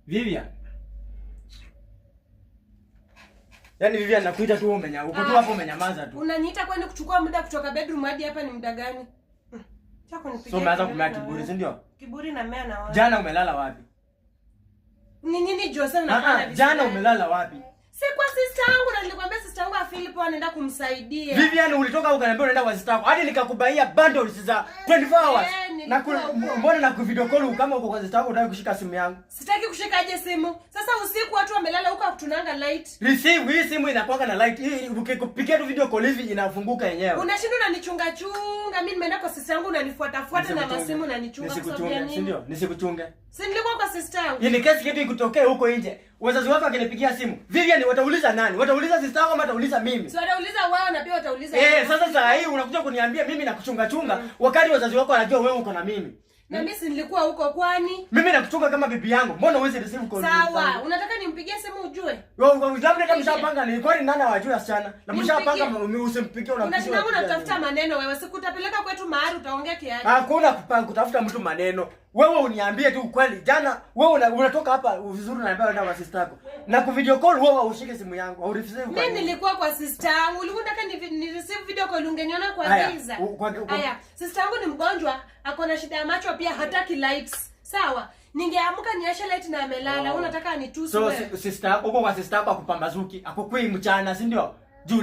Vivian. Yaani Vivian nakuita tu umenya. Uko tu hapo umenyamaza tu. Unaniita kwani kuchukua muda kutoka bedroom hadi hapa ni muda gani? Chako nipigie. So umeanza kumea kiburi, si ndio? Kiburi na mea na wapi? Jana umelala wapi? Ni nini Jose unafanya hivi? Jana umelala wapi? Si kwa sister yangu na nilikwambia sister yangu Philip anaenda kumsaidia. Vivian ulitoka ukaniambia unaenda kwa sister yako. Hadi nikakubaia bundles za 24 hours. Na mbona na video call kama uko kwa sister yako unataka kushika simu yangu? Sitaki kushikaje simu. Sasa usiku watu wamelala huko kutunanga light. Receive hii simu inakuwa na light. Hii ukikupigia tu video call hivi inafunguka yenyewe. Unashinda unanichunga chunga. Mimi nimeenda kwa sister yangu unanifuata na masimu unanichunga kwa sababu ya nini? Si ndio? Nisikuchunge. Si nilikuwa kwa sister yangu. Ni kesi kitu ikutokee huko nje. Wazazi wako wakinipigia simu. Vivian watauliza nani? Watauliza sister yako ama watauliza mimi? Si watauliza wao na pia watauliza. Sasa saa hii unakuja kuniambia mimi nakuchunga chunga wakati wazazi wako wanajua wewe uko na mimi. Na mimi si nilikuwa huko kwani? Mimi nakuchunga kama bibi yangu. Mbona uweze receive call? Sawa, unataka nimpigie simu ujue? Wewe labda kama mshapanga ni kwani nani hawajui asichana? Na mshapanga usimpigie unampigia. Unashinda unatafuta maneno wewe. Sikutapeleka kwetu mahali utaongea kiasi. Hakuna kutafuta mtu maneno. Wewe uniambie tu ukweli. Jana wewe unatoka hapa vizuri unaniambia unaenda kwa sister yako. Na ku video call wewe ushike simu yangu. Au receive kwa. Mimi nilikuwa kwa sister yangu. Ulikuwa unataka ni receive video call ungeniona kwa giza. Haya, sister yangu ni mgonjwa, ako na shida ya macho pia hataki lights. Sawa? Ningeamka niashe light na amelala. Unataka anitusi wewe. So sister yako uko kwa sister yako akupambazuki, akukui mchana, si ndio? Juu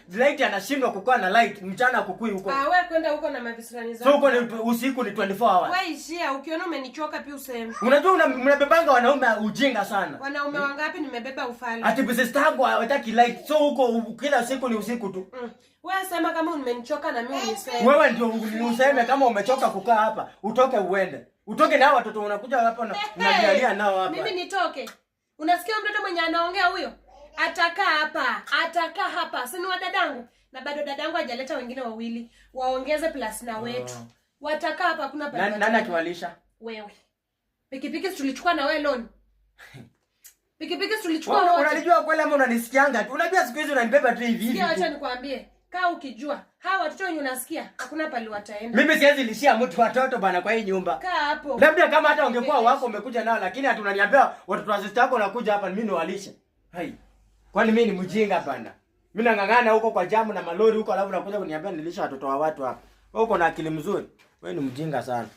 light anashindwa kukaa na light mchana akukui huko. Wewe kwenda huko na mavisirani zako. So huko ni usiku ni 24 hours. Wewe ishia ukiona umenichoka pia useme. Unajua mnabebanga wanaume ujinga sana. Wanaume wangapi nimebeba ufala? Ati sister yako hataki light. So huko kila siku ni usiku tu. Wewe sema kama umenichoka na mimi uniseme. Wewe ndio useme kama umechoka kukaa hapa, utoke uende. Utoke na watoto unakuja hapa na unajalia nao hapa. Mimi nitoke. Unasikia mtoto mwenye anaongea huyo? Atakaa hapa. Si ni wa dadangu? Na bado dadangu hajaleta wengine wawili. Waongeze plus na wetu. Watakaa hapa kuna pale. Nani akiwalisha? Wewe. Pikipiki tulichukua na wewe loan. Pikipiki tulichukua wote. Unanijua kweli ama unanisikianga tu? Unajua siku hizi unanibeba tu hivi hivi. Acha nikwambie. Kaa ukijua. Hawa watoto wenye unasikia hakuna pale wataenda. Mimi siwezi lishia mtu watoto bana kwa hii nyumba. Kaa hapo. Labda kama hata ungekuwa wako umekuja nao lakini hata unaniambia watoto wa sister yako wanakuja hapa mimi niwalishe. Hai. Kwani mimi ni mjinga bana? Mimi nangangana huko kwa jamu na malori huko alafu nakuja kuniambia nilisha watoto wa watu hapa. Wewe uko na akili mzuri. Wewe ni mjinga sana.